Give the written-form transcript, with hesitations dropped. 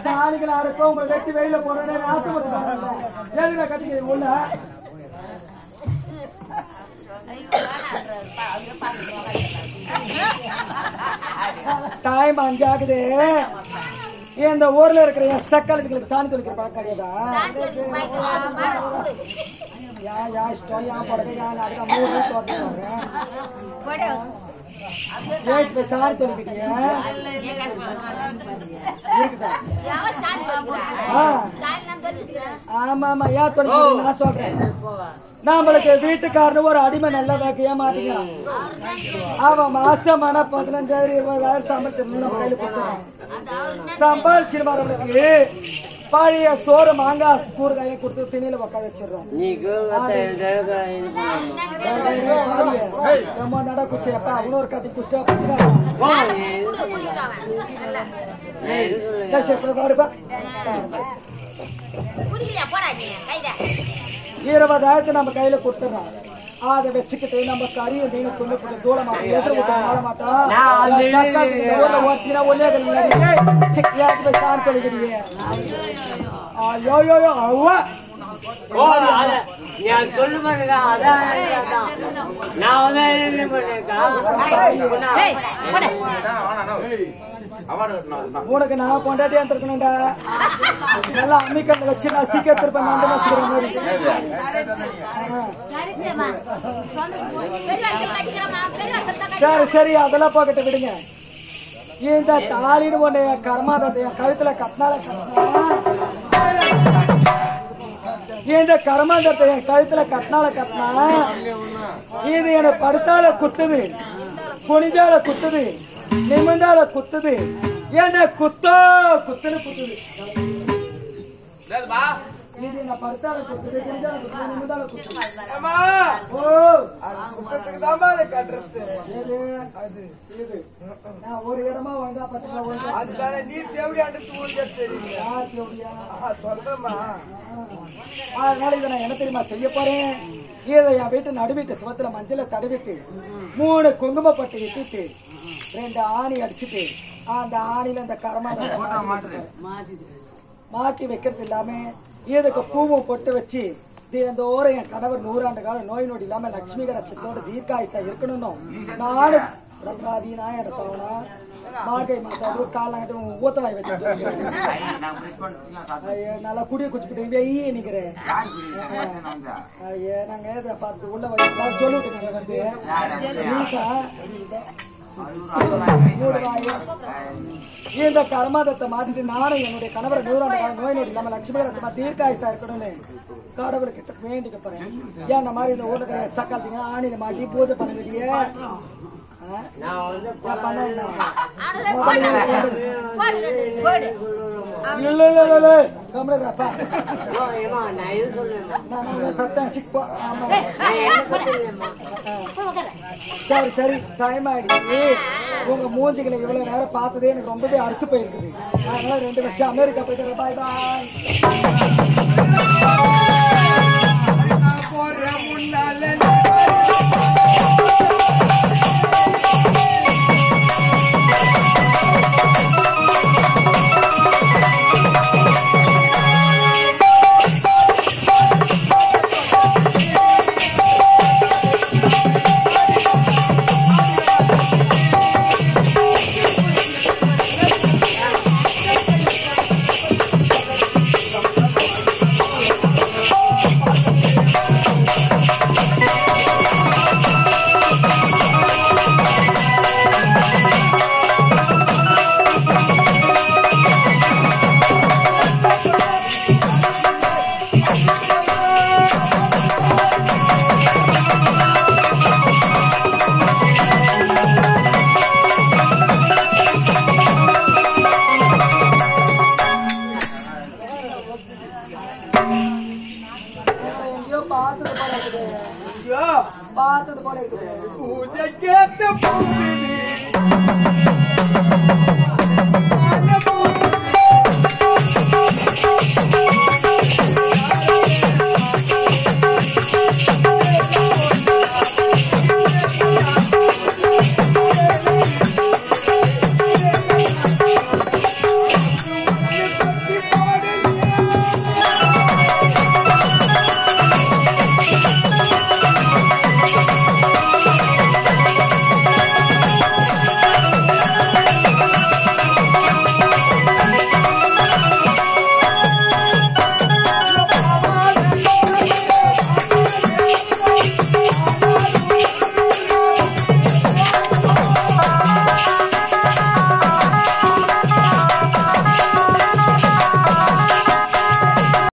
தாலிகளா இருக்கும் உங்களை வெட்டி வெயில போறேன் ஆசைப்பட்டு கட்டிக்க உள்ள டைம் 5 ஆகுது. இந்த ஊர்ல இருக்கிற என் சக்காலத்துக்கு சாணி தொலைக்கிற பழக்கம் கிடையாதா? இஷ்டம் ஏன் படகு ஏன் அதுக்கு 3 தோற்றாங்க போய் சாணி தொலைக்கிட்டீங்க இருக்குதா? ஆமா ஆமா ஏன் தொலைக்க நான் சொல்றேன். நம்மளுக்கு வீட்டுக்காரனு ஒரு அடிமை நல்லா வைக்க மாட்டேங்கிறான். அவன் மாசமான 15,000 20,000 சம்பளத்துக்கு நம்ம கையில கொடுத்துறான். சம்பாதிச்சு வரவனுக்கு பழைய சோறு மாங்காய் கூறுகாயை கொடுத்து திணியில உட்கார வச்சிடறோம். நட குச்சியப்பா இன்னொரு கட்டி குச்சா பாடுப்பா 20,000 நம்ம கையில கொடுத்துறோம். அதை வச்சுக்கிட்டு நம்ம கறிய மீன் துண்ணு போட்டு தூள மாட்டோம் எதிர விட்டு மாட மாட்டோம். சாணி தொலைக்கிறியே ஐயோ அவ்வா சொல்லு உனக்கு நான் கொண்டாட்டியா இருக்கணும்டா. நல்லா அம்மிக்கல்ல வச்சு நான் சீக்கிரம் திருப்பேன் அந்த வச்சுக்கிற மாதிரி. சரி சரி அதெல்லாம் போக்கிட்டு விடுங்க. இந்த தாலின்னு ஒண்ணு கர்மாதத்தை என் கழுத்துல கட்டினால இந்த கர்மாந்தத்தை என் கழுத்துல கட்டினா இது என்ன படுத்தால குத்துது, குனிஞ்சால குத்துது, நிமிந்தால குத்துது, என்ன குத்துன்னு குத்துது. இது என்ன படுத்தால குத்துது, குனிஞ்சால குத்துது, நிமிந்தால குத்துது. நான் ஒரு இடமா வந்தா பாத்தீங்கன்னா அதுக்கான நீர் தேவையாண்டு அதனால இதை நான் என்ன தெரியுமா செய்ய போறேன். இதை என் வீட்டு நடுவீட்டு சுவத்துல மஞ்சளை தடவிட்டு 3 குங்குமப்பட்டு இட்டுட்டு 2 ஆணி அடிச்சுட்டு அந்த ஆணில அந்த கரமாத மாட்டி வைக்கிறது இல்லாம இதுக்கு பூவும் பொட்டு வச்சு தினந்தோறும் என் கணவர் 100 ஆண்டு காலம் நோய் நொடி இல்லாம லட்சுமி கடாட்சத்தோட தீர்க்காயுசா இருக்கணும். நானும் மார்கை மாசம் காலாங்கிட்டு ஊத்தவாய் வச்சு நல்லா குடிய குச்சிக்கிட்டு வெய்ய நிக்கிறேன். நாங்க ஏதா பார்த்து உள்ள வச்சு சொல்லிட்டு வந்து இந்த கர்மாதத்தை மாத்திட்டு நானும் என்னுடைய கணவரை 100 ஆண்டு காலம் நோய் நொடி இல்லாம லட்சுமி கடாட்சமா தீர்க்காயுசா இருக்கணும்னு கடவுள் கிட்ட வேண்டிக்க போறேன். ஏன் இந்த மாதிரி இந்த ஊர்ல இருக்கிற சக்காலத்தீங்க ஆணில மாட்டி பூஜை பண்ண வேண்டிய சரி சரி டைம் ஆயிடுச்சு. உங்க மூஞ்சிகளை இவ்வளவு நேரம் பார்த்ததே எனக்கு ரொம்பவே அறுத்து போயிருக்குது. அதனால 2 வருஷம் அமெரிக்கா போயிட்டு பாய் பாய்.